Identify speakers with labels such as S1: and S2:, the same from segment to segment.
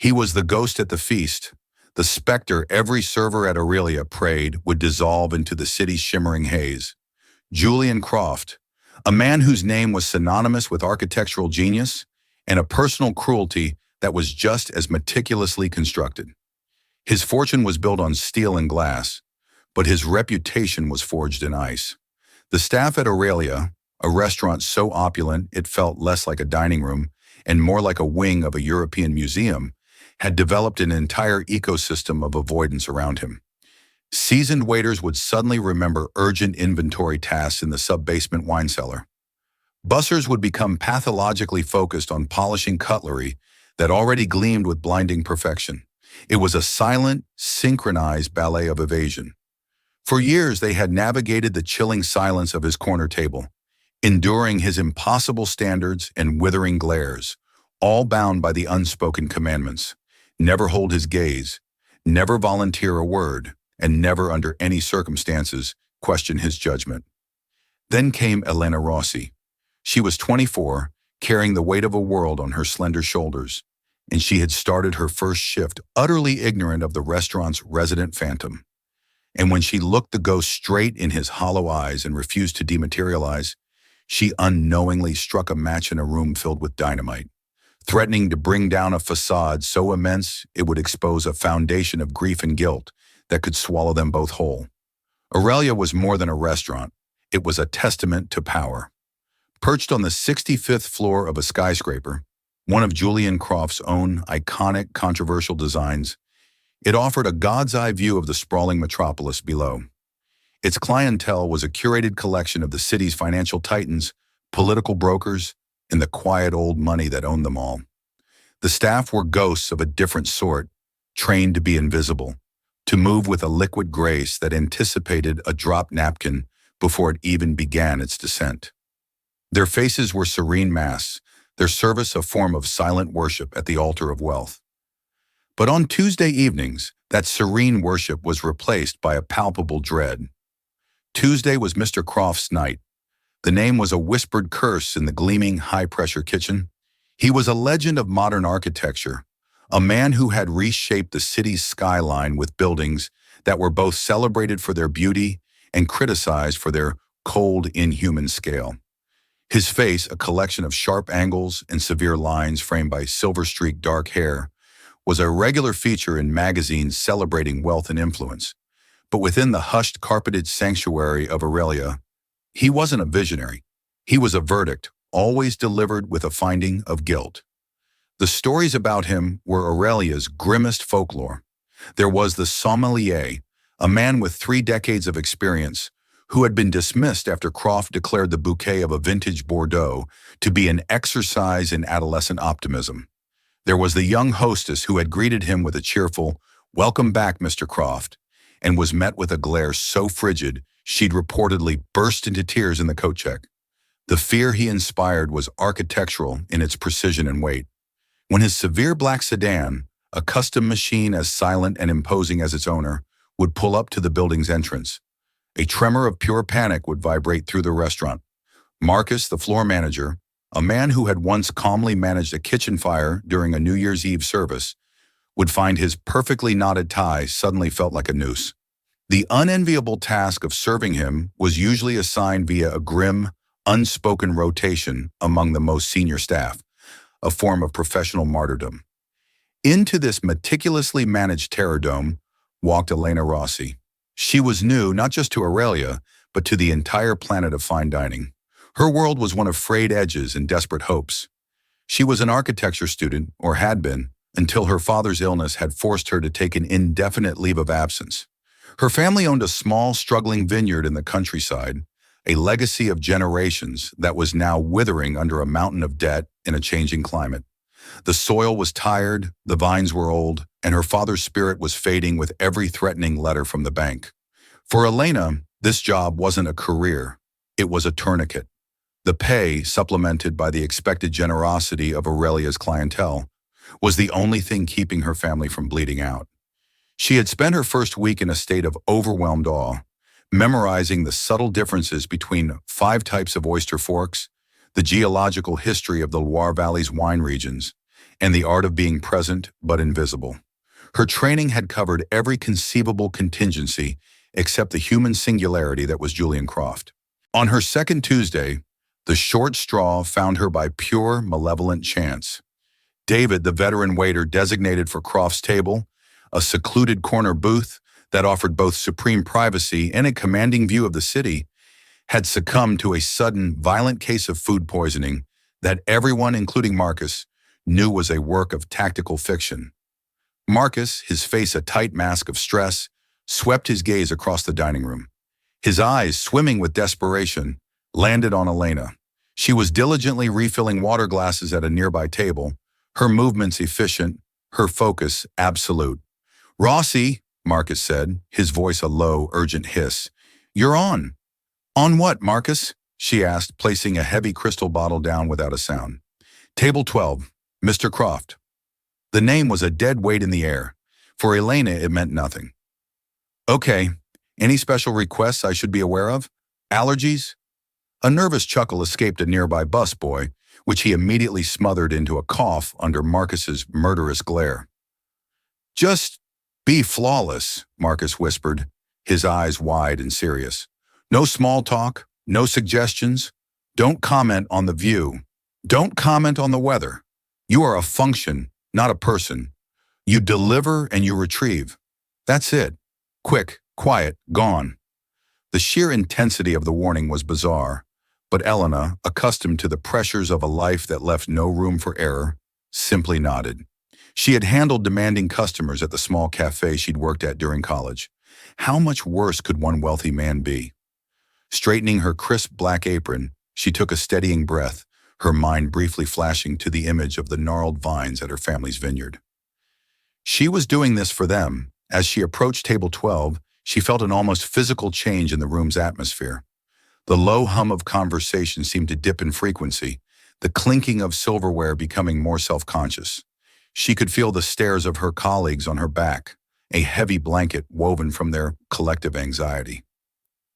S1: He was the ghost at the feast, the specter every server at Aurelia prayed would dissolve into the city's shimmering haze. Julian Croft, a man whose name was synonymous with architectural genius and a personal cruelty that was just as meticulously constructed. His fortune was built on steel and glass, but his reputation was forged in ice. The staff at Aurelia, a restaurant so opulent it felt less like a dining room and more like a wing of a European museum, had developed an entire ecosystem of avoidance around him. Seasoned waiters would suddenly remember urgent inventory tasks in the sub-basement wine cellar. Bussers would become pathologically focused on polishing cutlery that already gleamed with blinding perfection. It was a silent, synchronized ballet of evasion. For years, they had navigated the chilling silence of his corner table, enduring his impossible standards and withering glares, all bound by the unspoken commandments. Never hold his gaze, never volunteer a word, and never under any circumstances question his judgment. Then came Elena Rossi. She was 24, carrying the weight of a world on her slender shoulders, and she had started her first shift utterly ignorant of the restaurant's resident phantom. And when she looked the ghost straight in his hollow eyes and refused to dematerialize, she unknowingly struck a match in a room filled with dynamite, threatening to bring down a facade so immense it would expose a foundation of grief and guilt that could swallow them both whole. Aurelia was more than a restaurant. It was a testament to power. Perched on the 65th floor of a skyscraper, one of Julian Croft's own iconic, controversial designs, it offered a god's-eye view of the sprawling metropolis below. Its clientele was a curated collection of the city's financial titans, political brokers, and the quiet old money that owned them all. The staff were ghosts of a different sort, trained to be invisible, to move with a liquid grace that anticipated a dropped napkin before it even began its descent. Their faces were serene masks, their service a form of silent worship at the altar of wealth. But on Tuesday evenings, that serene worship was replaced by a palpable dread. Tuesday was Mr. Croft's night. The name was a whispered curse in the gleaming, high-pressure kitchen. He was a legend of modern architecture, a man who had reshaped the city's skyline with buildings that were both celebrated for their beauty and criticized for their cold, inhuman scale. His face, a collection of sharp angles and severe lines framed by silver-streaked dark hair, was a regular feature in magazines celebrating wealth and influence. But within the hushed, carpeted sanctuary of Aurelia, he wasn't a visionary. He was a verdict, always delivered with a finding of guilt. The stories about him were Aurelia's grimmest folklore. There was the sommelier, a man with 3 decades of experience, who had been dismissed after Croft declared the bouquet of a vintage Bordeaux to be an exercise in adolescent optimism. There was the young hostess who had greeted him with a cheerful, "Welcome back, Mr. Croft," and was met with a glare so frigid she'd reportedly burst into tears in the coat check. The fear he inspired was architectural in its precision and weight. When his severe black sedan, a custom machine as silent and imposing as its owner, would pull up to the building's entrance, a tremor of pure panic would vibrate through the restaurant. Marcus, the floor manager, a man who had once calmly managed a kitchen fire during a New Year's Eve service, would find his perfectly knotted tie suddenly felt like a noose. The unenviable task of serving him was usually assigned via a grim, unspoken rotation among the most senior staff, a form of professional martyrdom. Into this meticulously managed terror dome walked Elena Rossi. She was new not just to Aurelia, but to the entire planet of fine dining. Her world was one of frayed edges and desperate hopes. She was an architecture student, or had been, until her father's illness had forced her to take an indefinite leave of absence. Her family owned a small, struggling vineyard in the countryside, a legacy of generations that was now withering under a mountain of debt in a changing climate. The soil was tired, the vines were old, and her father's spirit was fading with every threatening letter from the bank. For Elena, this job wasn't a career, it was a tourniquet. The pay, supplemented by the expected generosity of Aurelia's clientele, was the only thing keeping her family from bleeding out. She had spent her first week in a state of overwhelmed awe, memorizing the subtle differences between 5 types of oyster forks, the geological history of the Loire Valley's wine regions, and the art of being present but invisible. Her training had covered every conceivable contingency except the human singularity that was Julian Croft. On her second Tuesday, the short straw found her by pure malevolent chance. David, the veteran waiter designated for Croft's table, a secluded corner booth that offered both supreme privacy and a commanding view of the city, had succumbed to a sudden, violent case of food poisoning that everyone, including Marcus, knew was a work of tactical fiction. Marcus, his face a tight mask of stress, swept his gaze across the dining room. His eyes, swimming with desperation, landed on Elena. She was diligently refilling water glasses at a nearby table, her movements efficient, her focus absolute. "Rossi," Marcus said, his voice a low, urgent hiss. "You're on." "On what, Marcus?" she asked, placing a heavy crystal bottle down without a sound. "Table 12, Mr. Croft." The name was a dead weight in the air. For Elena, it meant nothing. "Okay. Any special requests I should be aware of? Allergies?" A nervous chuckle escaped a nearby busboy, which he immediately smothered into a cough under Marcus's murderous glare. "Just be flawless," Marcus whispered, his eyes wide and serious. "No small talk, no suggestions. Don't comment on the view. Don't comment on the weather. You are a function, not a person. You deliver and you retrieve. That's it. Quick, quiet, gone." The sheer intensity of the warning was bizarre, but Elena, accustomed to the pressures of a life that left no room for error, simply nodded. She had handled demanding customers at the small cafe she'd worked at during college. How much worse could one wealthy man be? Straightening her crisp black apron, she took a steadying breath, her mind briefly flashing to the image of the gnarled vines at her family's vineyard. She was doing this for them. As she approached table 12, she felt an almost physical change in the room's atmosphere. The low hum of conversation seemed to dip in frequency, the clinking of silverware becoming more self-conscious. She could feel the stares of her colleagues on her back, a heavy blanket woven from their collective anxiety.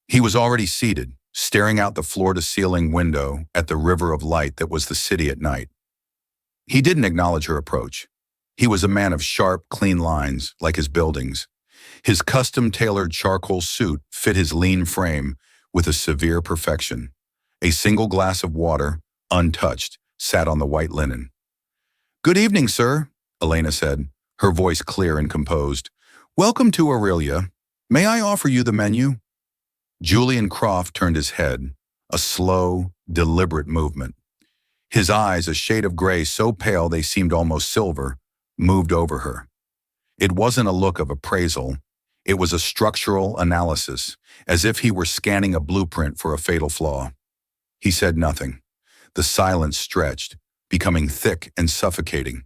S1: He was already seated, staring out the floor-to-ceiling window at the river of light that was the city at night. He didn't acknowledge her approach. He was a man of sharp, clean lines, like his buildings. His custom-tailored charcoal suit fit his lean frame with a severe perfection. A single glass of water, untouched, sat on the white linen. "Good evening, sir," Elena said, her voice clear and composed. "Welcome to Aurelia. May I offer you the menu?" Julian Croft turned his head, a slow, deliberate movement. His eyes, a shade of gray so pale they seemed almost silver, moved over her. It wasn't a look of appraisal. It was a structural analysis, as if he were scanning a blueprint for a fatal flaw. He said nothing. The silence stretched, becoming thick and suffocating.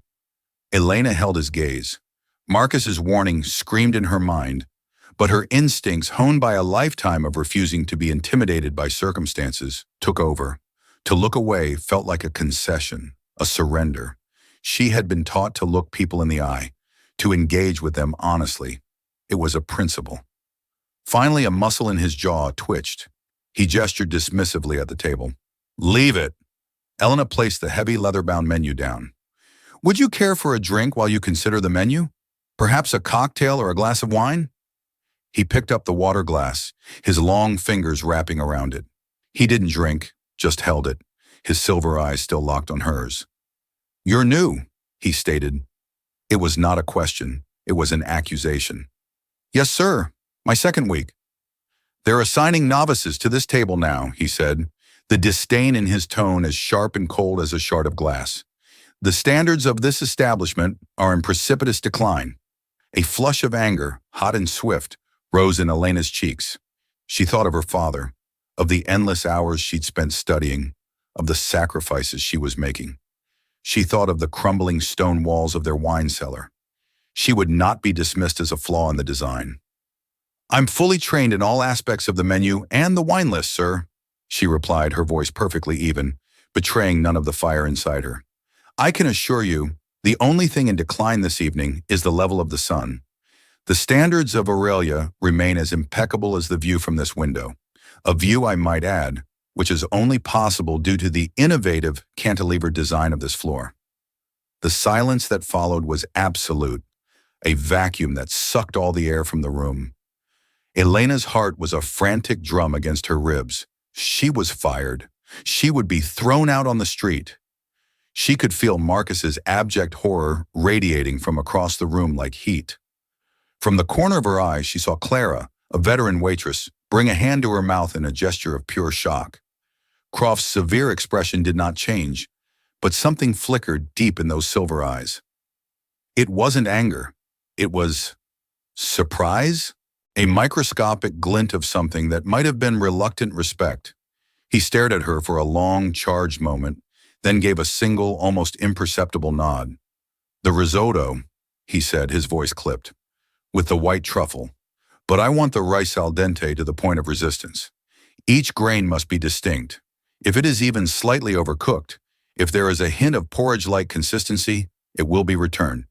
S1: Elena held his gaze. Marcus's warning screamed in her mind, but her instincts, honed by a lifetime of refusing to be intimidated by circumstances, took over. To look away felt like a concession, a surrender. She had been taught to look people in the eye, to engage with them honestly. It was a principle. Finally, a muscle in his jaw twitched. He gestured dismissively at the table. "Leave it." Elena placed the heavy leather-bound menu down. "Would you care for a drink while you consider the menu? Perhaps a cocktail or a glass of wine?" He picked up the water glass, his long fingers wrapping around it. He didn't drink, just held it, his silver eyes still locked on hers. "You're new," he stated. It was not a question, it was an accusation. "Yes, sir. My second week." "They're assigning novices to this table now," he said, the disdain in his tone as sharp and cold as a shard of glass. "The standards of this establishment are in precipitous decline." A flush of anger, hot and swift, rose in Elena's cheeks. She thought of her father, of the endless hours she'd spent studying, of the sacrifices she was making. She thought of the crumbling stone walls of their wine cellar. She would not be dismissed as a flaw in the design. "I'm fully trained in all aspects of the menu and the wine list, sir," she replied, her voice perfectly even, betraying none of the fire inside her. "I can assure you, the only thing in decline this evening is the level of the sun. The standards of Aurelia remain as impeccable as the view from this window, a view, I might add, which is only possible due to the innovative cantilever design of this floor." The silence that followed was absolute, a vacuum that sucked all the air from the room. Elena's heart was a frantic drum against her ribs. She was fired. She would be thrown out on the street. She could feel Marcus's abject horror radiating from across the room like heat. From the corner of her eye, she saw Clara, a veteran waitress, bring a hand to her mouth in a gesture of pure shock. Croft's severe expression did not change, but something flickered deep in those silver eyes. It wasn't anger. It was surprise, a microscopic glint of something that might have been reluctant respect. He stared at her for a long, charged moment, then gave a single, almost imperceptible nod. "The risotto," he said, his voice clipped, "with the white truffle. But I want the rice al dente to the point of resistance. Each grain must be distinct. If it is even slightly overcooked, if there is a hint of porridge-like consistency, it will be returned.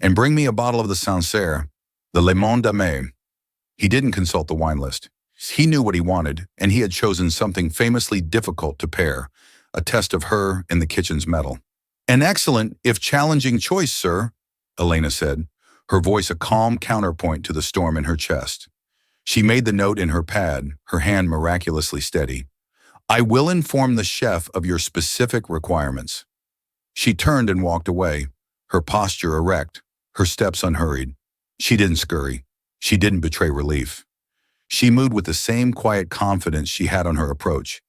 S1: And bring me a bottle of the Sancerre, the Le Monde d'Amé." He didn't consult the wine list. He knew what he wanted, and he had chosen something famously difficult to pair, a test of her in the kitchen's metal. "An excellent, if challenging choice, sir," Elena said, her voice a calm counterpoint to the storm in her chest. She made the note in her pad, her hand miraculously steady. "I will inform the chef of your specific requirements." She turned and walked away, her posture erect, her steps unhurried. She didn't scurry. She didn't betray relief. She moved with the same quiet confidence she had on her approach.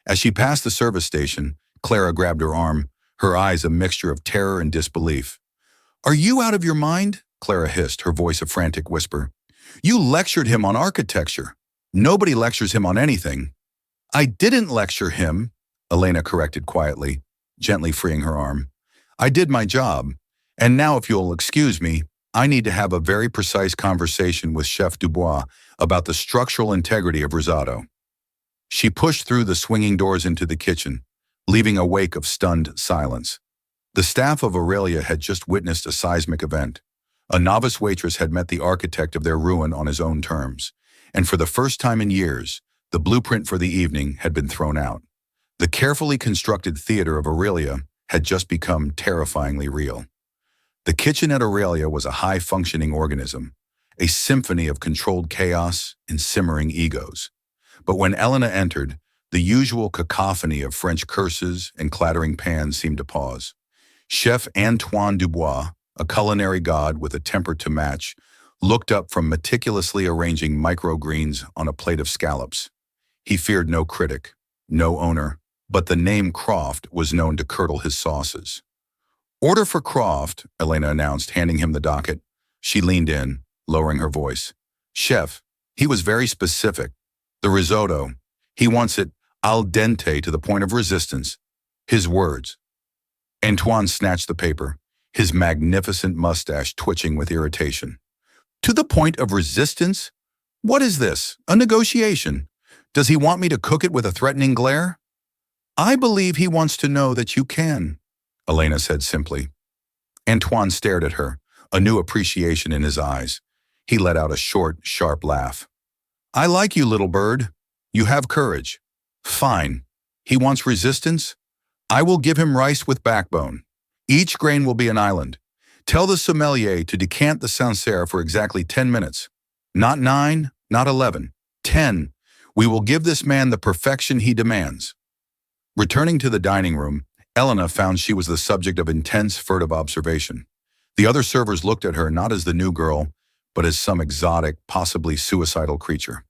S1: As she passed the service station, Clara grabbed her arm, her eyes a mixture of terror and disbelief. "Are you out of your mind?" Clara hissed, her voice a frantic whisper. "You lectured him on architecture. Nobody lectures him on anything." "I didn't lecture him," Elena corrected quietly, gently freeing her arm. "I did my job, and now if you'll excuse me, I need to have a very precise conversation with Chef Dubois about the structural integrity of risotto." She pushed through the swinging doors into the kitchen, leaving a wake of stunned silence. The staff of Aurelia had just witnessed a seismic event. A novice waitress had met the architect of their ruin on his own terms, and for the first time in years, the blueprint for the evening had been thrown out. The carefully constructed theater of Aurelia had just become terrifyingly real. The kitchen at Aurelia was a high-functioning organism, a symphony of controlled chaos and simmering egos. But when Elena entered, the usual cacophony of French curses and clattering pans seemed to pause. Chef Antoine Dubois, a culinary god with a temper to match, looked up from meticulously arranging microgreens on a plate of scallops. He feared no critic, no owner, but the name Croft was known to curdle his sauces. "Order for Croft," Elena announced, handing him the docket. She leaned in, lowering her voice. "Chef, he was very specific. The risotto, he wants it al dente to the point of resistance." His words. Antoine snatched the paper, his magnificent mustache twitching with irritation. "To the point of resistance? What is this? A negotiation? Does he want me to cook it with a threatening glare?" "I believe he wants to know that you can," Elena said simply. Antoine stared at her, a new appreciation in his eyes. He let out a short, sharp laugh. "I like you, little bird. You have courage. Fine. He wants resistance? I will give him rice with backbone. Each grain will be an island. Tell the sommelier to decant the Sancerre for exactly 10 minutes. Not 9, not 11. 10. We will give this man the perfection he demands." Returning to the dining room, Elena found she was the subject of intense, furtive observation. The other servers looked at her not as the new girl, but as some exotic, possibly suicidal creature.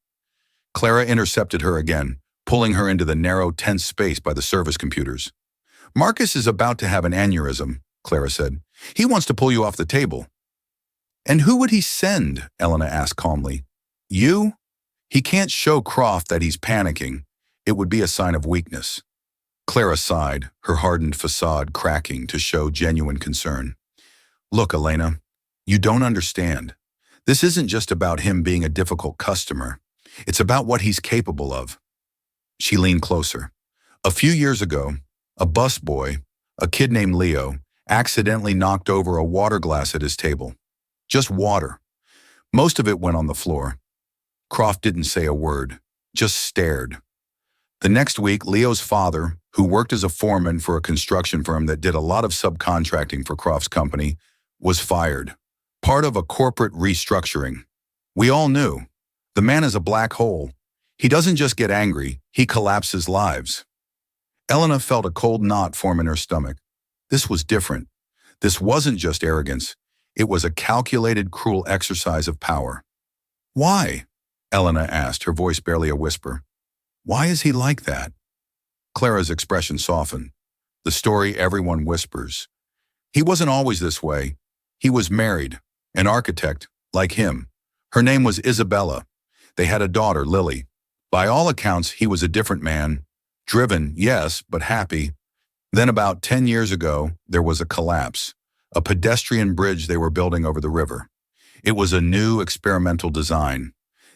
S1: Clara intercepted her again, pulling her into the narrow, tense space by the service computers. "Marcus is about to have an aneurysm," Clara said. "He wants to pull you off the table." "And who would he send?" Elena asked calmly. "You? He can't show Croft that he's panicking. It would be a sign of weakness." Clara sighed, her hardened facade cracking to show genuine concern. "Look, Elena, you don't understand. This isn't just about him being a difficult customer. It's about what he's capable of." She leaned closer. "A few years ago, a busboy, a kid named Leo, accidentally knocked over a water glass at his table. Just water. Most of it went on the floor. Croft didn't say a word, just stared. The next week, Leo's father, who worked as a foreman for a construction firm that did a lot of subcontracting for Croft's company, was fired. Part of a corporate restructuring. We all knew. The man is a black hole. He doesn't just get angry, he collapses lives. Elena felt a cold knot form in her stomach. This was different. This wasn't just arrogance. It was a calculated, cruel exercise of power. Why? Elena asked, her voice barely a whisper. Why is he like that? Clara's expression softened. The story everyone whispers. He wasn't always this way. He was married, an architect, like him. Her name was Isabella. They had a daughter, Lily. By all accounts, he was a different man. Driven, yes, but happy. Then about 10 years ago, there was a collapse. A pedestrian bridge they were building over the river. It was a new experimental design.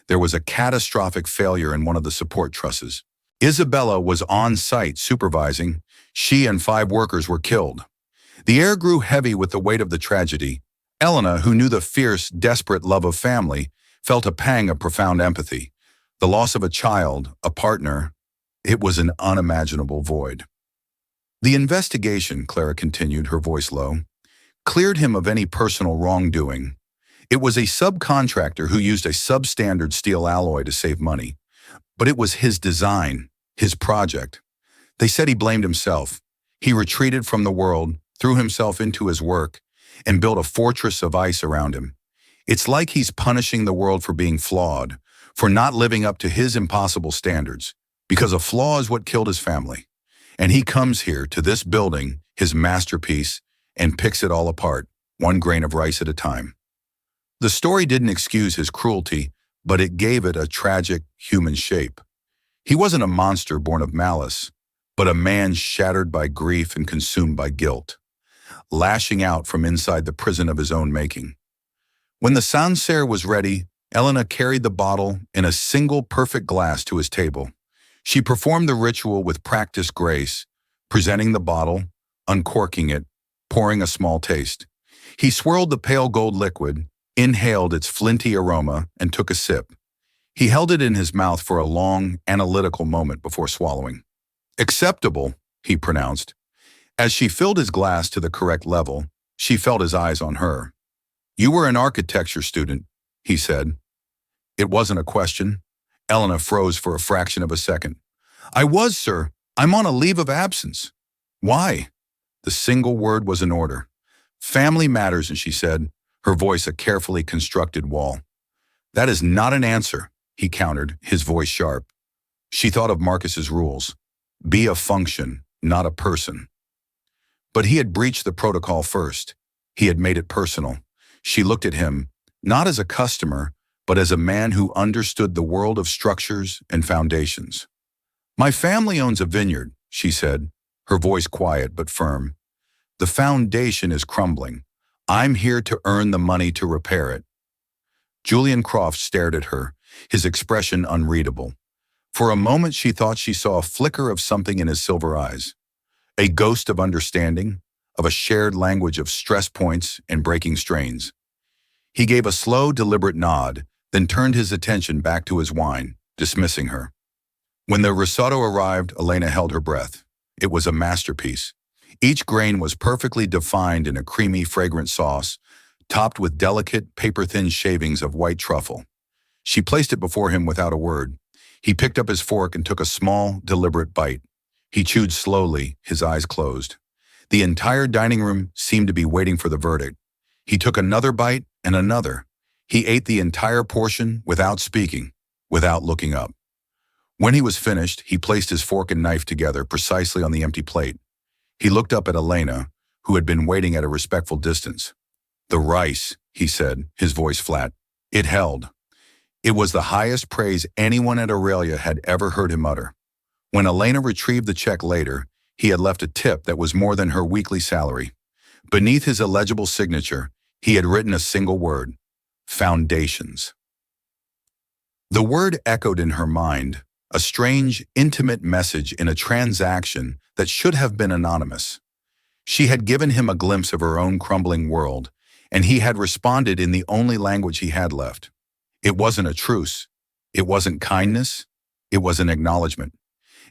S1: There was a catastrophic failure in one of the support trusses. Isabella was on site supervising. She and 5 workers were killed. The air grew heavy with the weight of the tragedy. Elena, who knew the fierce, desperate love of family, felt a pang of profound empathy. The loss of a child, a partner, it was an unimaginable void. The investigation, Clara continued, her voice low, cleared him of any personal wrongdoing. It was a subcontractor who used a substandard steel alloy to save money. But it was his design, his project. They said he blamed himself. He retreated from the world, threw himself into his work, and built a fortress of ice around him. It's like he's punishing the world for being flawed, for not living up to his impossible standards, because a flaw is what killed his family. And he comes here to this building, his masterpiece, and picks it all apart, one grain of rice at a time. The story didn't excuse his cruelty, but it gave it a tragic, human shape. He wasn't a monster born of malice, but a man shattered by grief and consumed by guilt, lashing out from inside the prison of his own making. When the Sancerre was ready, Elena carried the bottle in a single perfect glass to his table. She performed the ritual with practiced grace, presenting the bottle, uncorking it, pouring a small taste. He swirled the pale gold liquid, inhaled its flinty aroma, and took a sip. He held it in his mouth for a long, analytical moment before swallowing. "Acceptable," he pronounced. As she filled his glass to the correct level, she felt his eyes on her. "You were an architecture student," he said. It wasn't a question. Elena froze for a fraction of a second. "I was, sir. I'm on a leave of absence." "Why?" The single word was an order. "Family matters," and she said, her voice a carefully constructed wall. "That is not an answer," he countered, his voice sharp. She thought of Marcus's rules. Be a function, not a person. But he had breached the protocol first. He had made it personal. She looked at him, not as a customer, but as a man who understood the world of structures and foundations. "My family owns a vineyard," she said, her voice quiet but firm. "The foundation is crumbling. I'm here to earn the money to repair it." Julian Croft stared at her, his expression unreadable. For a moment she thought she saw a flicker of something in his silver eyes. A ghost of understanding, of a shared language of stress points and breaking strains. He gave a slow, deliberate nod, then turned his attention back to his wine, dismissing her. When the risotto arrived, Elena held her breath. It was a masterpiece. Each grain was perfectly defined in a creamy, fragrant sauce, topped with delicate, paper-thin shavings of white truffle. She placed it before him without a word. He picked up his fork and took a small, deliberate bite. He chewed slowly, his eyes closed. The entire dining room seemed to be waiting for the verdict. He took another bite and another. He ate the entire portion without speaking, without looking up. When he was finished, he placed his fork and knife together precisely on the empty plate. He looked up at Elena, who had been waiting at a respectful distance. "The rice," he said, his voice flat. It held. It was the highest praise anyone at Aurelia had ever heard him utter. When Elena retrieved the check later, he had left a tip that was more than her weekly salary. Beneath his illegible signature, he had written a single word: foundations. The word echoed in her mind, a strange, intimate message in a transaction that should have been anonymous. She had given him a glimpse of her own crumbling world, and he had responded in the only language he had left. It wasn't a truce. It wasn't kindness. It was an acknowledgement.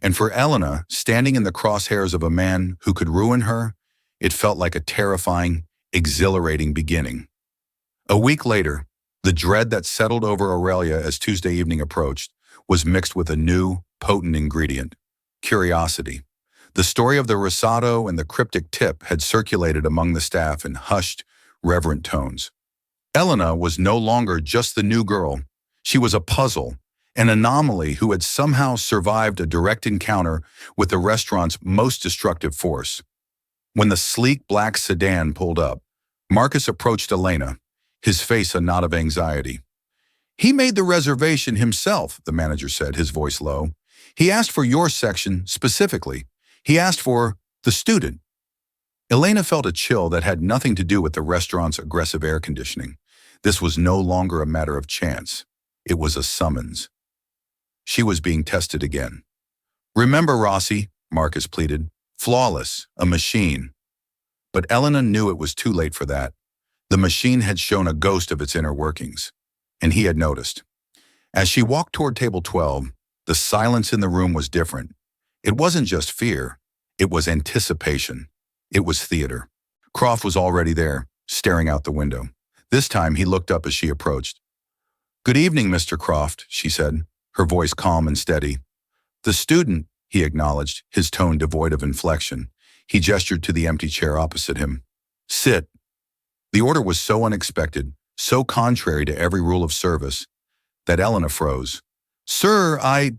S1: And for Elena, standing in the crosshairs of a man who could ruin her, it felt like a terrifying, exhilarating beginning. A week later, the dread that settled over Aurelia as Tuesday evening approached was mixed with a new, potent ingredient: curiosity. The story of the risotto and the cryptic tip had circulated among the staff in hushed, reverent tones. Elena was no longer just the new girl. She was a puzzle, an anomaly who had somehow survived a direct encounter with the restaurant's most destructive force. When the sleek black sedan pulled up, Marcus approached Elena, his face a knot of anxiety. "He made the reservation himself," the manager said, his voice low. "He asked for your section specifically. He asked for the student." Elena felt a chill that had nothing to do with the restaurant's aggressive air conditioning. This was no longer a matter of chance. It was a summons. She was being tested again. "Remember, Rossi," Marcus pleaded. "Flawless, a machine." But Elena knew it was too late for that. The machine had shown a ghost of its inner workings, and he had noticed. As she walked toward table 12, the silence in the room was different. It wasn't just fear. It was anticipation. It was theater. Croft was already there, staring out the window. This time he looked up as she approached. "Good evening, Mr. Croft," she said, her voice calm and steady. "The student," he acknowledged, his tone devoid of inflection. He gestured to the empty chair opposite him. "Sit." The order was so unexpected, so contrary to every rule of service, that Elena froze. "Sir, I—"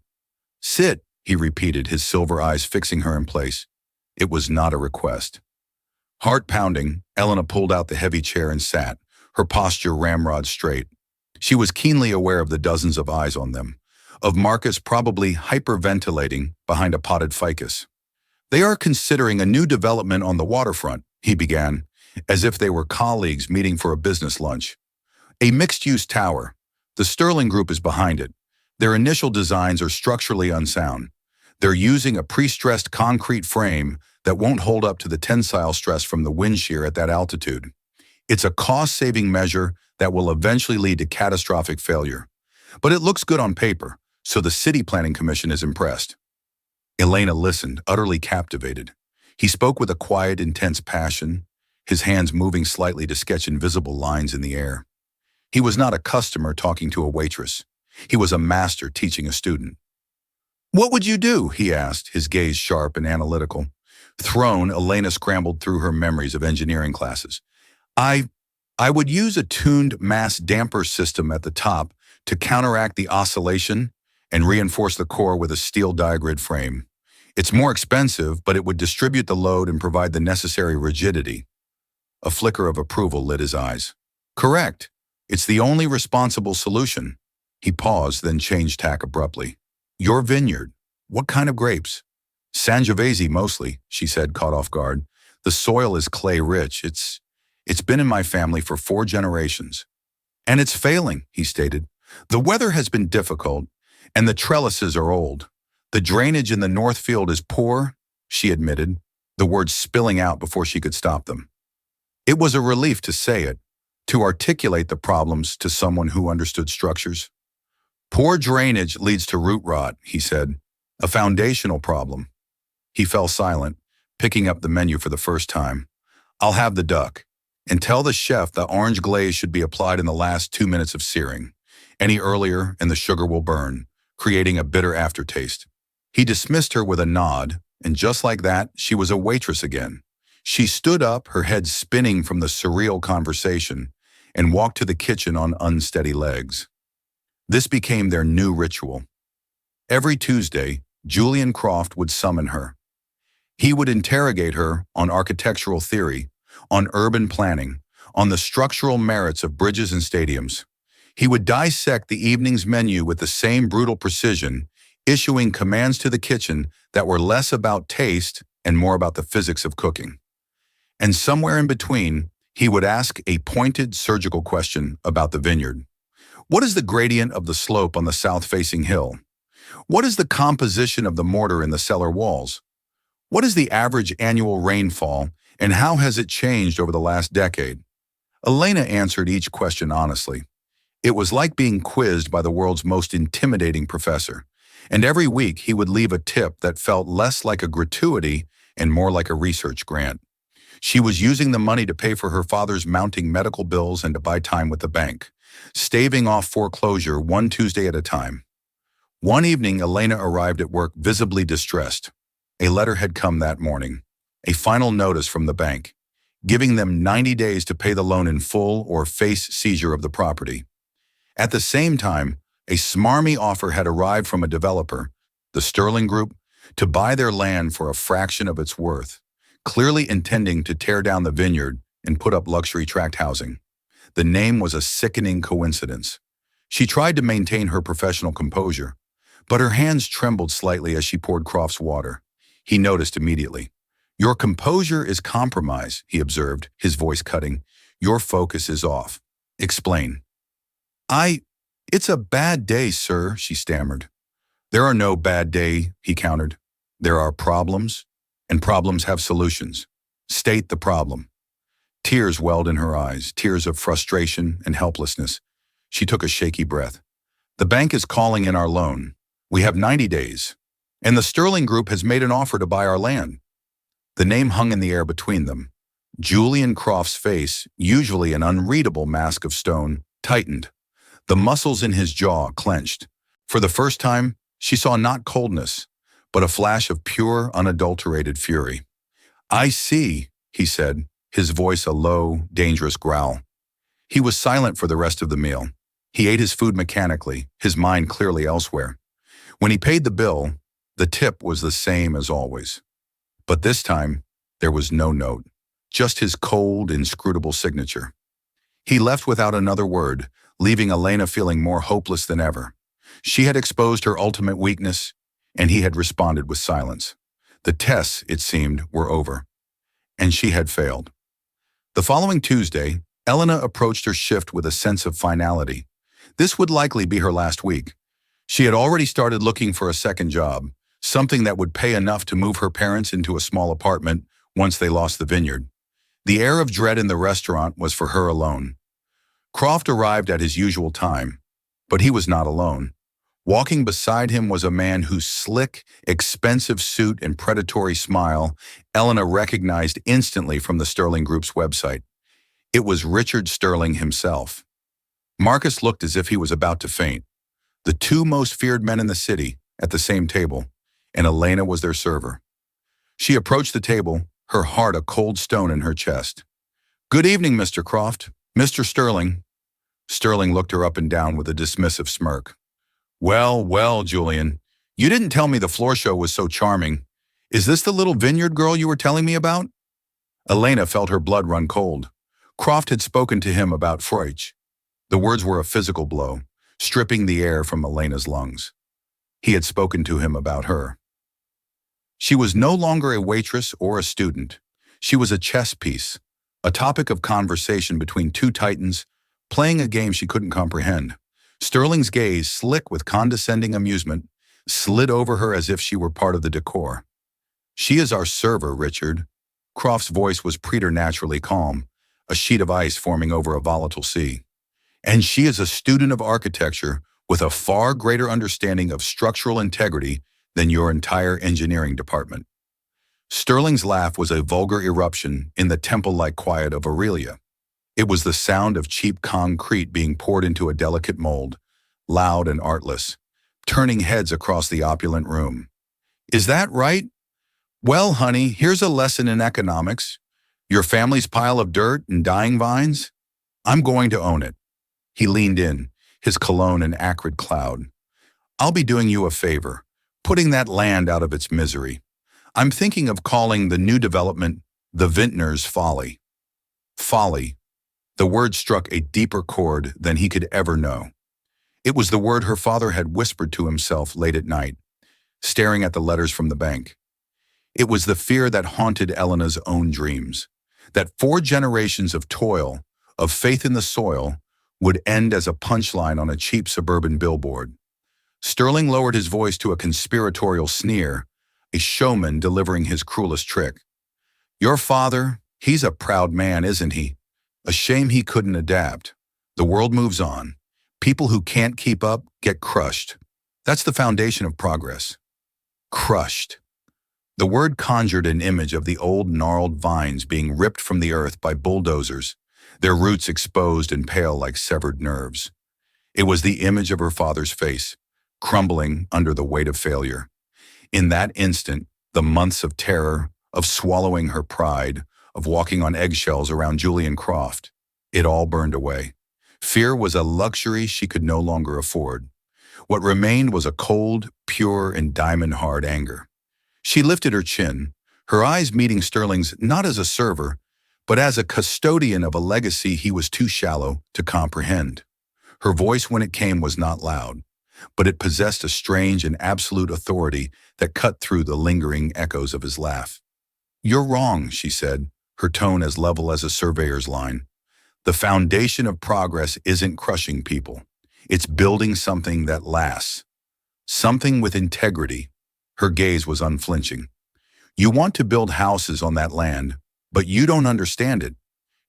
S1: "Sit," he repeated, his silver eyes fixing her in place. It was not a request. Heart pounding, Elena pulled out the heavy chair and sat, her posture ramrod straight. She was keenly aware of the dozens of eyes on them, of Marcus probably hyperventilating behind a potted ficus. "They are considering a new development on the waterfront," he began, as if they were colleagues meeting for a business lunch. "A mixed-use tower. The Sterling Group is behind it. Their initial designs are structurally unsound. They're using a pre-stressed concrete frame that won't hold up to the tensile stress from the wind shear at that altitude. It's a cost-saving measure that will eventually lead to catastrophic failure. But it looks good on paper, so the City Planning Commission is impressed." Elena listened, utterly captivated. He spoke with a quiet, intense passion, his hands moving slightly to sketch invisible lines in the air. He was not a customer talking to a waitress. He was a master teaching a student. "What would you do?" he asked, his gaze sharp and analytical. Thrown, Elena scrambled through her memories of engineering classes. I would use a tuned mass damper system at the top to counteract the oscillation and reinforce the core with a steel diagrid frame. It's more expensive, but it would distribute the load and provide the necessary rigidity." A flicker of approval lit his eyes. "Correct. It's the only responsible solution." He paused, then changed tack abruptly. "Your vineyard. What kind of grapes?" "Sangiovese mostly," she said, caught off guard. "The soil is clay-rich. It's been in my family for 4 generations." "And it's failing," he stated. "The weather has been difficult, and the trellises are old. The drainage in the north field is poor," she admitted, the words spilling out before she could stop them. It was a relief to say it, to articulate the problems to someone who understood structures. "Poor drainage leads to root rot," he said, "a foundational problem." He fell silent, picking up the menu for the first time. "I'll have the duck. And tell the chef the orange glaze should be applied in the last 2 minutes of searing. Any earlier and the sugar will burn, creating a bitter aftertaste." He dismissed her with a nod, and just like that, she was a waitress again. She stood up, her head spinning from the surreal conversation, and walked to the kitchen on unsteady legs. This became their new ritual. Every Tuesday, Julian Croft would summon her. He would interrogate her on architectural theory, on urban planning, on the structural merits of bridges and stadiums. He would dissect the evening's menu with the same brutal precision, issuing commands to the kitchen that were less about taste and more about the physics of cooking. And somewhere in between, he would ask a pointed surgical question about the vineyard. What is the gradient of the slope on the south-facing hill? What is the composition of the mortar in the cellar walls? What is the average annual rainfall, and how has it changed over the last decade? Elena answered each question honestly. It was like being quizzed by the world's most intimidating professor. And every week he would leave a tip that felt less like a gratuity and more like a research grant. She was using the money to pay for her father's mounting medical bills and to buy time with the bank, staving off foreclosure one Tuesday at a time. One evening, Elena arrived at work visibly distressed. A letter had come that morning, a final notice from the bank, giving them 90 days to pay the loan in full or face seizure of the property. At the same time, a smarmy offer had arrived from a developer, the Sterling Group, to buy their land for a fraction of its worth, clearly intending to tear down the vineyard and put up luxury tract housing. The name was a sickening coincidence. She tried to maintain her professional composure, but her hands trembled slightly as she poured Croft's water. He noticed immediately. "Your composure is compromised," he observed, his voice cutting. "Your focus is off. Explain." It's a bad day, sir," she stammered. "There are no bad day," he countered. "There are problems, and problems have solutions. State the problem." Tears welled in her eyes, tears of frustration and helplessness. She took a shaky breath. "The bank is calling in our loan. We have 90 days, and the Sterling Group has made an offer to buy our land." The name hung in the air between them. Julian Croft's face, usually an unreadable mask of stone, tightened. The muscles in his jaw clenched. For the first time, she saw not coldness, but a flash of pure, unadulterated fury. "I see," he said, his voice a low, dangerous growl. He was silent for the rest of the meal. He ate his food mechanically, his mind clearly elsewhere. When he paid the bill, the tip was the same as always. But this time, there was no note, just his cold, inscrutable signature. He left without another word, leaving Elena feeling more hopeless than ever. She had exposed her ultimate weakness, and he had responded with silence. The tests, it seemed, were over, and she had failed. The following Tuesday, Elena approached her shift with a sense of finality. This would likely be her last week. She had already started looking for a second job, something that would pay enough to move her parents into a small apartment once they lost the vineyard. The air of dread in the restaurant was for her alone. Croft arrived at his usual time, but he was not alone. Walking beside him was a man whose slick, expensive suit and predatory smile Elena recognized instantly from the Sterling Group's website. It was Richard Sterling himself. Marcus looked as if he was about to faint. The two most feared men in the city, at the same table, and Elena was their server. She approached the table, her heart a cold stone in her chest. "Good evening, Mr. Croft. Mr. Sterling." Sterling looked her up and down with a dismissive smirk. "Well, well, Julian, you didn't tell me the floor show was so charming. Is this the little vineyard girl you were telling me about?" Elena felt her blood run cold. Croft had spoken to him about Freud. The words were a physical blow, stripping the air from Elena's lungs. He had spoken to him about her. She was no longer a waitress or a student. She was a chess piece, a topic of conversation between two titans, playing a game she couldn't comprehend. Sterling's gaze, slick with condescending amusement, slid over her as if she were part of the decor. "She is our server, Richard." Croft's voice was preternaturally calm, a sheet of ice forming over a volatile sea. "And she is a student of architecture with a far greater understanding of structural integrity than your entire engineering department." Sterling's laugh was a vulgar eruption in the temple-like quiet of Aurelia. It was the sound of cheap concrete being poured into a delicate mold, loud and artless, turning heads across the opulent room. "Is that right? Well, honey, here's a lesson in economics. Your family's pile of dirt and dying vines? I'm going to own it." He leaned in, his cologne an acrid cloud. "I'll be doing you a favor, putting that land out of its misery. I'm thinking of calling the new development the Vintner's Folly." Folly. The word struck a deeper chord than he could ever know. It was the word her father had whispered to himself late at night, staring at the letters from the bank. It was the fear that haunted Elena's own dreams, that 4 generations of toil, of faith in the soil, would end as a punchline on a cheap suburban billboard. Sterling lowered his voice to a conspiratorial sneer, a showman delivering his cruelest trick. "Your father, he's a proud man, isn't he? A shame he couldn't adapt. The world moves on. People who can't keep up get crushed. That's the foundation of progress. Crushed. The word conjured an image of the old gnarled vines being ripped from the earth by bulldozers, their roots exposed and pale like severed nerves. It was the image of her father's face, crumbling under the weight of failure. In that instant, the months of terror, of swallowing her pride, of walking on eggshells around Julian Croft, it all burned away. Fear was a luxury she could no longer afford. What remained was a cold, pure, and diamond-hard anger. She lifted her chin, her eyes meeting Sterling's not as a server, but as a custodian of a legacy he was too shallow to comprehend. Her voice when it came was not loud, but it possessed a strange and absolute authority that cut through the lingering echoes of his laugh. "You're wrong," she said, her tone as level as a surveyor's line. "The foundation of progress isn't crushing people. It's building something that lasts. Something with integrity." Her gaze was unflinching. "You want to build houses on that land, but you don't understand it.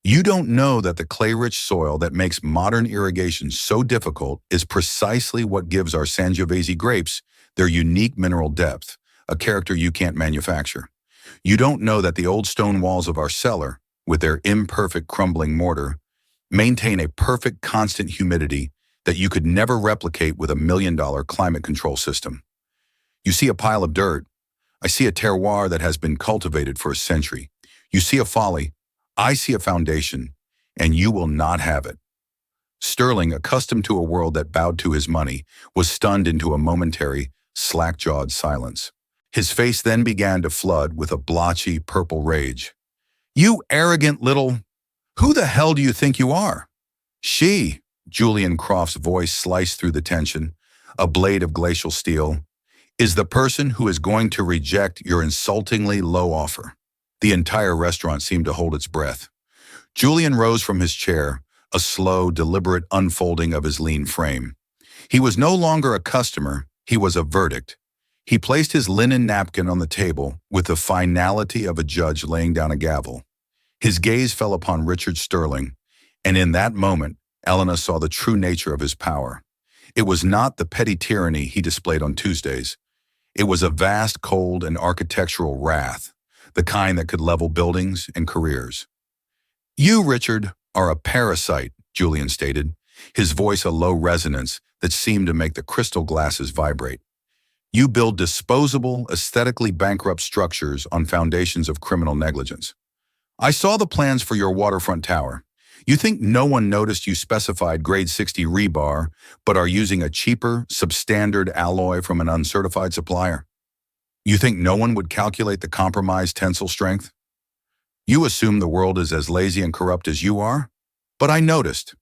S1: You don't know that the clay-rich soil that makes modern irrigation so difficult is precisely what gives our Sangiovese grapes their unique mineral depth, a character you can't manufacture. You don't know that the old stone walls of our cellar, with their imperfect crumbling mortar, maintain a perfect constant humidity that you could never replicate with $1 million climate control system. You see a pile of dirt. I see a terroir that has been cultivated for a century. You see a folly. I see a foundation, and you will not have it." Sterling, accustomed to a world that bowed to his money, was stunned into a momentary, slack-jawed silence. His face then began to flood with a blotchy, purple rage. "You arrogant little... Who the hell do you think you are?" "She," Julian Croft's voice sliced through the tension, a blade of glacial steel, "is the person who is going to reject your insultingly low offer." The entire restaurant seemed to hold its breath. Julian rose from his chair, a slow, deliberate unfolding of his lean frame. He was no longer a customer, he was a verdict. He placed his linen napkin on the table with the finality of a judge laying down a gavel. His gaze fell upon Richard Sterling, and in that moment, Elena saw the true nature of his power. It was not the petty tyranny he displayed on Tuesdays. It was a vast, cold, and architectural wrath, the kind that could level buildings and careers. "You, Richard, are a parasite," Julian stated, his voice a low resonance that seemed to make the crystal glasses vibrate. "You build disposable, aesthetically bankrupt structures on foundations of criminal negligence. I saw the plans for your waterfront tower. You think no one noticed you specified grade 60 rebar, but are using a cheaper, substandard alloy from an uncertified supplier? You think no one would calculate the compromised tensile strength? You assume the world is as lazy and corrupt as you are? But I noticed."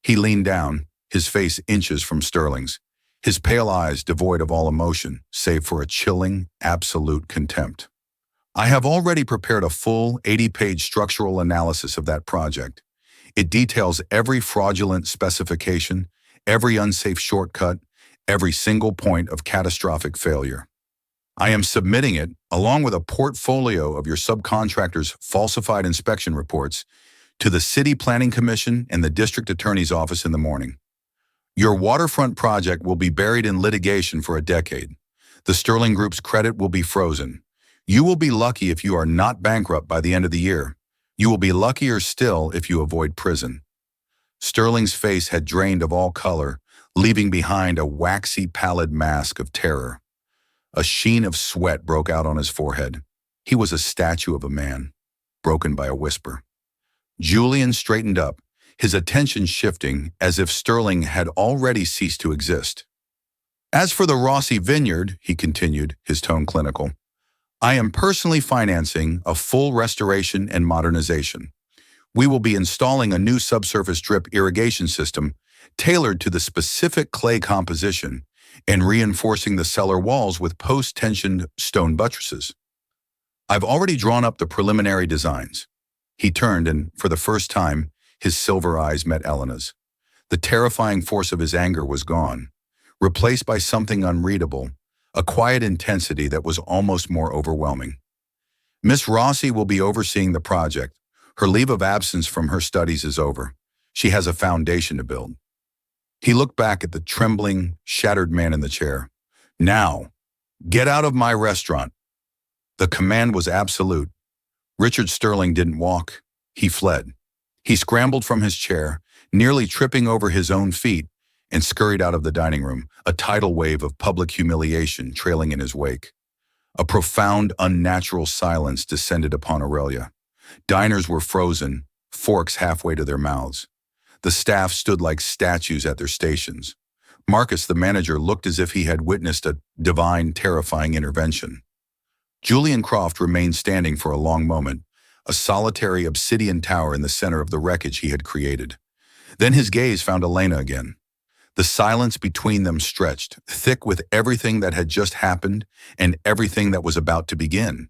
S1: He leaned down, his face inches from Sterling's, his pale eyes devoid of all emotion, save for a chilling, absolute contempt. "I have already prepared a full 80-page structural analysis of that project. It details every fraudulent specification, every unsafe shortcut, every single point of catastrophic failure. I am submitting it, along with a portfolio of your subcontractors' falsified inspection reports, to the City Planning Commission and the District Attorney's Office in the morning. Your waterfront project will be buried in litigation for a decade. The Sterling Group's credit will be frozen. You will be lucky if you are not bankrupt by the end of the year. You will be luckier still if you avoid prison." Sterling's face had drained of all color, leaving behind a waxy, pallid mask of terror. A sheen of sweat broke out on his forehead. He was a statue of a man, broken by a whisper. Julian straightened up, his attention shifting as if Sterling had already ceased to exist. "As for the Rossi Vineyard," he continued, his tone clinical, "I am personally financing a full restoration and modernization. We will be installing a new subsurface drip irrigation system tailored to the specific clay composition and reinforcing the cellar walls with post-tensioned stone buttresses. I've already drawn up the preliminary designs." He turned and, for the first time, his silver eyes met Elena's. The terrifying force of his anger was gone, replaced by something unreadable, a quiet intensity that was almost more overwhelming. "Miss Rossi will be overseeing the project. Her leave of absence from her studies is over. She has a foundation to build." He looked back at the trembling, shattered man in the chair. Now, get out of my restaurant. The command was absolute. Richard Sterling didn't walk. He fled. He scrambled from his chair, nearly tripping over his own feet, and scurried out of the dining room, a tidal wave of public humiliation trailing in his wake. A profound, unnatural silence descended upon Aurelia. Diners were frozen, forks halfway to their mouths. The staff stood like statues at their stations. Marcus, the manager, looked as if he had witnessed a divine, terrifying intervention. Julian Croft remained standing for a long moment, a solitary obsidian tower in the center of the wreckage he had created. Then his gaze found Elena again. The silence between them stretched, thick with everything that had just happened and everything that was about to begin.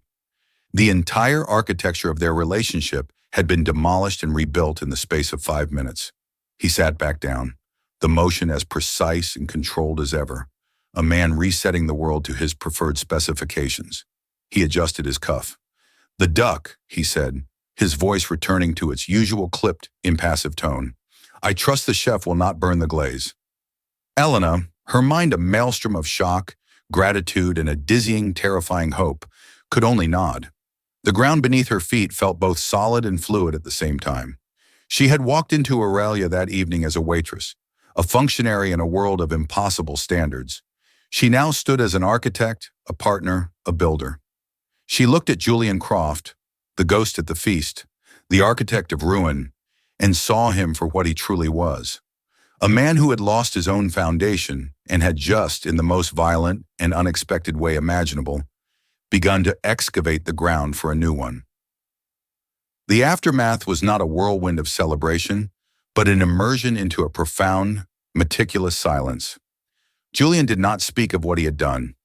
S1: The entire architecture of their relationship had been demolished and rebuilt in the space of 5 minutes. He sat back down, the motion as precise and controlled as ever, a man resetting the world to his preferred specifications. He adjusted his cuff. "The duck," he said, his voice returning to its usual clipped, impassive tone. "I trust the chef will not burn the glaze." Elena, her mind a maelstrom of shock, gratitude, and a dizzying, terrifying hope, could only nod. The ground beneath her feet felt both solid and fluid at the same time. She had walked into Aurelia that evening as a waitress, a functionary in a world of impossible standards. She now stood as an architect, a partner, a builder. She looked at Julian Croft, the ghost at the feast, the architect of ruin, and saw him for what he truly was. A man who had lost his own foundation and had just, in the most violent and unexpected way imaginable, begun to excavate the ground for a new one. The aftermath was not a whirlwind of celebration, but an immersion into a profound, meticulous silence. Julian did not speak of what he had done.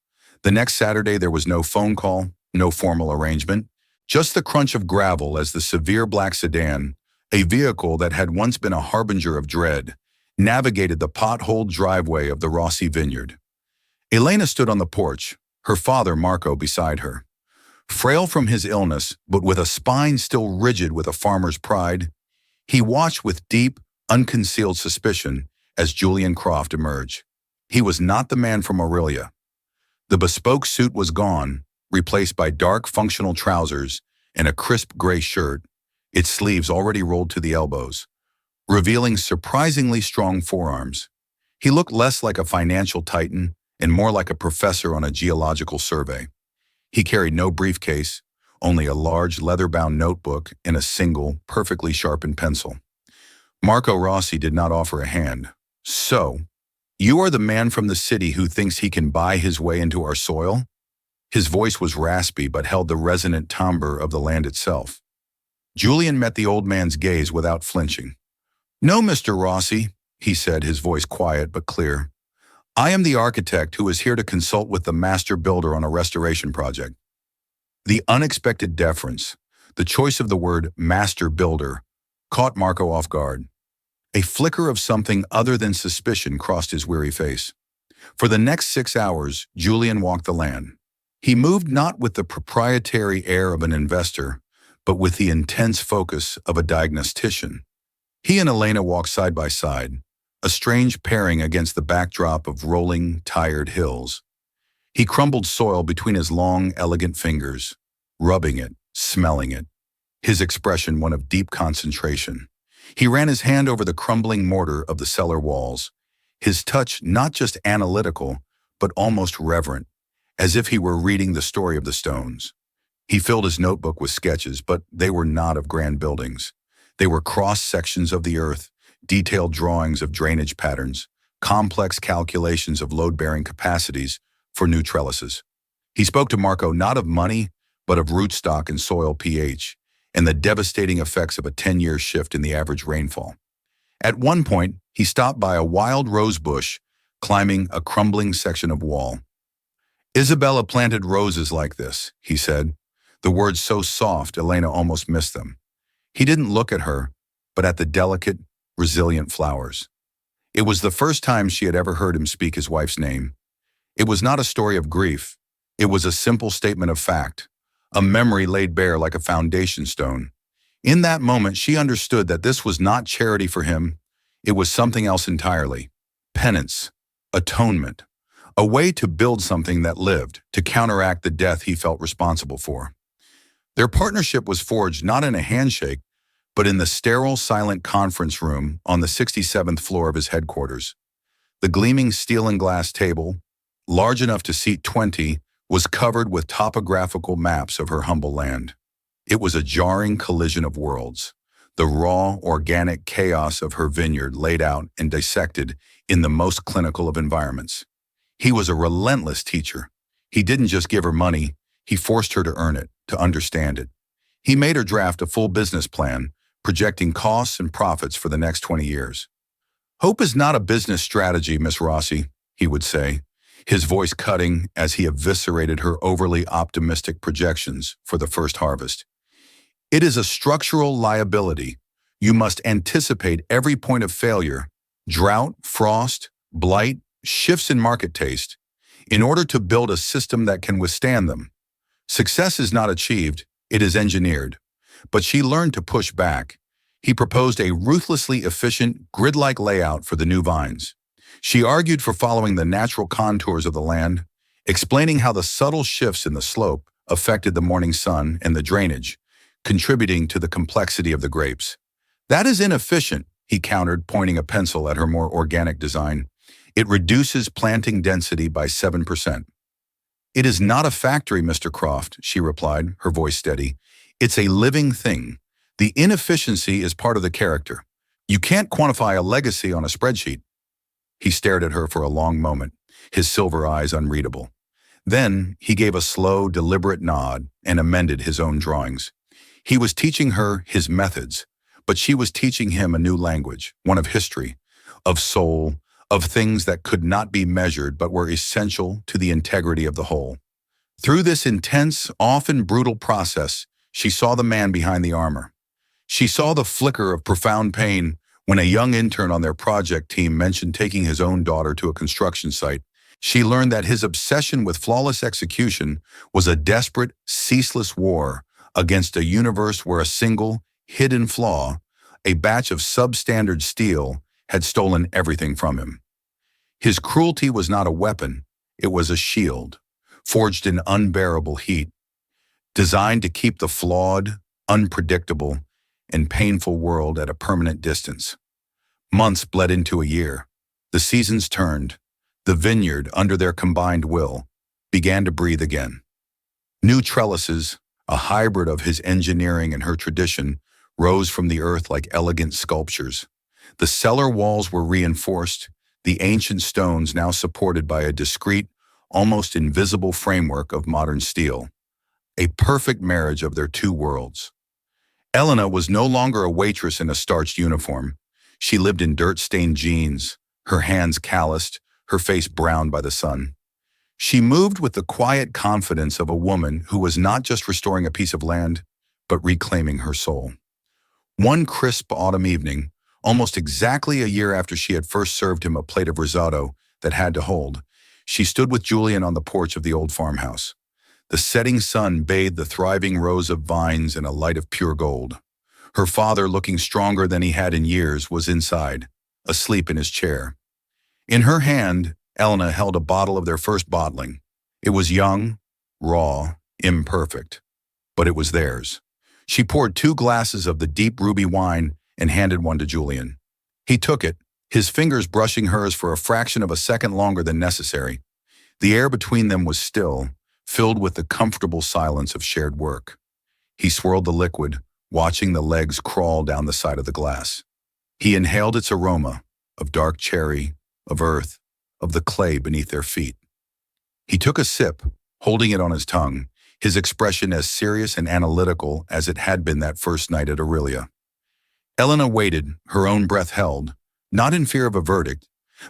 S1: The next Saturday there was no phone call, no formal arrangement, just the crunch of gravel as the severe black sedan, a vehicle that had once been a harbinger of dread, navigated the potholed driveway of the Rossi vineyard. Elena stood on the porch, her father Marco beside her. Frail from his illness, but with a spine still rigid with a farmer's pride, he watched with deep, unconcealed suspicion as Julian Croft emerged. He was not the man from Aurelia. The bespoke suit was gone, replaced by dark, functional trousers and a crisp gray shirt, its sleeves already rolled to the elbows, revealing surprisingly strong forearms. He looked less like a financial titan and more like a professor on a geological survey. He carried no briefcase, only a large leather-bound notebook and a single, perfectly sharpened pencil. Marco Rossi did not offer a hand. "So, you are the man from the city who thinks he can buy his way into our soil?" His voice was raspy but held the resonant timbre of the land itself. Julian met the old man's gaze without flinching. "No, Mr. Rossi," he said, his voice quiet but clear. "I am the architect who is here to consult with the master builder on a restoration project." The unexpected deference, the choice of the word master builder, caught Marco off guard. A flicker of something other than suspicion crossed his weary face. For the next 6 hours, Julian walked the land. He moved not with the proprietary air of an investor, but with the intense focus of a diagnostician. He and Elena walked side by side, a strange pairing against the backdrop of rolling, tired hills. He crumbled soil between his long, elegant fingers, rubbing it, smelling it, his expression one of deep concentration. He ran his hand over the crumbling mortar of the cellar walls, his touch not just analytical, but almost reverent, as if he were reading the story of the stones. He filled his notebook with sketches, but they were not of grand buildings. They were cross-sections of the earth, detailed drawings of drainage patterns, complex calculations of load-bearing capacities for new trellises. He spoke to Marco not of money, but of rootstock and soil pH, and the devastating effects of a 10-year shift in the average rainfall. At one point, he stopped by a wild rose bush, climbing a crumbling section of wall. "Isabella planted roses like this," he said, the words so soft Elena almost missed them. He didn't look at her, but at the delicate, resilient flowers. It was the first time she had ever heard him speak his wife's name. It was not a story of grief. It was a simple statement of fact, a memory laid bare like a foundation stone. In that moment, she understood that this was not charity for him. It was something else entirely. Penance, atonement, a way to build something that lived, to counteract the death he felt responsible for. Their partnership was forged not in a handshake, but in the sterile, silent conference room on the 67th floor of his headquarters. The gleaming steel and glass table, large enough to seat 20, was covered with topographical maps of her humble land. It was a jarring collision of worlds, the raw, organic chaos of her vineyard laid out and dissected in the most clinical of environments. He was a relentless teacher. He didn't just give her money, he forced her to earn it, to understand it. He made her draft a full business plan, projecting costs and profits for the next 20 years. "Hope is not a business strategy, Miss Rossi," he would say, his voice cutting as he eviscerated her overly optimistic projections for the first harvest. "It is a structural liability. You must anticipate every point of failure, drought, frost, blight, shifts in market taste, in order to build a system that can withstand them. Success is not achieved, it is engineered." But she learned to push back. He proposed a ruthlessly efficient, grid-like layout for the new vines. She argued for following the natural contours of the land, explaining how the subtle shifts in the slope affected the morning sun and the drainage, contributing to the complexity of the grapes. "That is inefficient," he countered, pointing a pencil at her more organic design. "It reduces planting density by 7%. "It is not a factory, Mr. Croft," she replied, her voice steady. "It's a living thing. The inefficiency is part of the character. You can't quantify a legacy on a spreadsheet." He stared at her for a long moment, his silver eyes unreadable. Then he gave a slow, deliberate nod and amended his own drawings. He was teaching her his methods, but she was teaching him a new language, one of history, of soul, of things that could not be measured but were essential to the integrity of the whole. Through this intense, often brutal process, she saw the man behind the armor. She saw the flicker of profound pain when a young intern on their project team mentioned taking his own daughter to a construction site. She learned that his obsession with flawless execution was a desperate, ceaseless war against a universe where a single, hidden flaw, a batch of substandard steel, had stolen everything from him. His cruelty was not a weapon, it was a shield, forged in unbearable heat, designed to keep the flawed, unpredictable, and painful world at a permanent distance. Months bled into a year. The seasons turned. The vineyard, under their combined will, began to breathe again. New trellises, a hybrid of his engineering and her tradition, rose from the earth like elegant sculptures. The cellar walls were reinforced, the ancient stones now supported by a discreet, almost invisible framework of modern steel. A perfect marriage of their two worlds. Elena was no longer a waitress in a starched uniform. She lived in dirt-stained jeans, her hands calloused, her face browned by the sun. She moved with the quiet confidence of a woman who was not just restoring a piece of land, but reclaiming her soul. One crisp autumn evening, almost exactly a year after she had first served him a plate of risotto that had to hold, she stood with Julian on the porch of the old farmhouse. The setting sun bathed the thriving rows of vines in a light of pure gold. Her father, looking stronger than he had in years, was inside, asleep in his chair. In her hand, Elena held a bottle of their first bottling. It was young, raw, imperfect, but it was theirs. She poured 2 glasses of the deep ruby wine and handed one to Julian. He took it, his fingers brushing hers for a fraction of a second longer than necessary. The air between them was still, filled with the comfortable silence of shared work. He swirled the liquid, watching the legs crawl down the side of the glass. He inhaled its aroma, of dark cherry, of earth, of the clay beneath their feet. He took a sip, holding it on his tongue, his expression as serious and analytical as it had been that first night at Aurelia. Elena waited, her own breath held, not in fear of a verdict,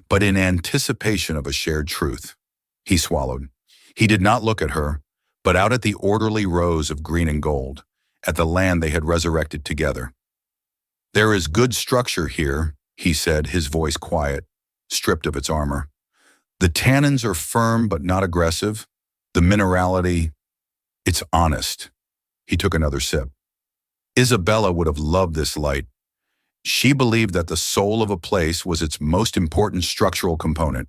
S1: but in anticipation of a shared truth. He swallowed. He did not look at her, but out at the orderly rows of green and gold, at the land they had resurrected together. "There is good structure here," he said, his voice quiet, stripped of its armor. "The tannins are firm but not aggressive. The minerality, it's honest." He took another sip. Isabella would have loved this light. She believed that the soul of a place was its most important structural component.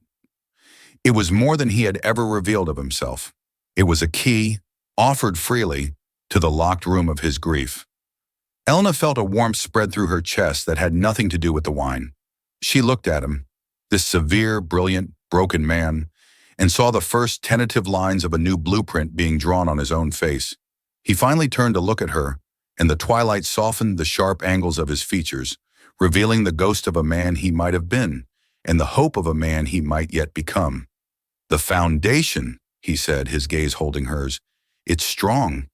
S1: It was more than he had ever revealed of himself. It was a key, offered freely, to the locked room of his grief. Elena felt a warmth spread through her chest that had nothing to do with the wine. She looked at him, this severe, brilliant, broken man, and saw the first tentative lines of a new blueprint being drawn on his own face. He finally turned to look at her, and the twilight softened the sharp angles of his features, revealing the ghost of a man he might have been, and the hope of a man he might yet become. "The foundation," he said, his gaze holding hers, "it's strong."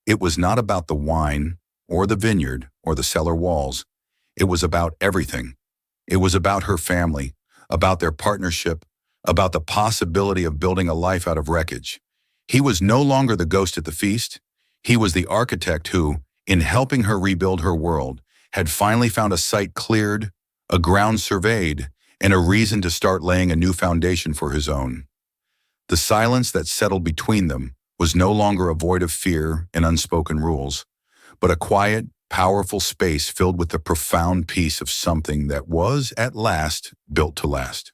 S1: It was not about the wine, or the vineyard, or the cellar walls. It was about everything. It was about her family, about their partnership, about the possibility of building a life out of wreckage. He was no longer the ghost at the feast. He was the architect who, in helping her rebuild her world, had finally found a site cleared, a ground surveyed, and a reason to start laying a new foundation for his own. The silence that settled between them was no longer a void of fear and unspoken rules, but a quiet, powerful space filled with the profound peace of something that was, at last, built to last.